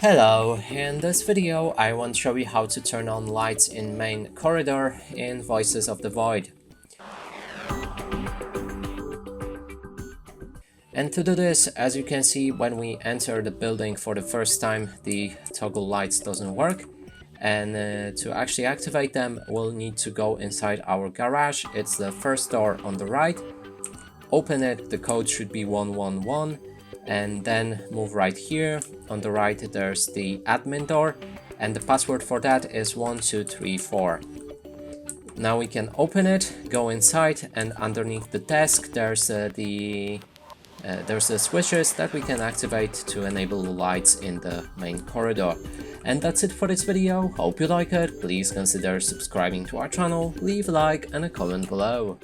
Hello, in this video I want to show you how to turn on lights in main corridor in Voices of the Void. And to do this, as you can see, when we enter the building for the first time, the toggle lights doesn't work. And to actually activate them, we'll need to go inside our garage. It's the first door on the right. Open it, the code should be 111. And then move right here. On the right there's the admin door, and the password for that is 1234. Now we can open it, go inside, and underneath the desk there's the switches that we can activate to enable the lights in the main corridor. And that's it for this video. Hope you like it. Please consider subscribing to our channel, leave a like and a comment below.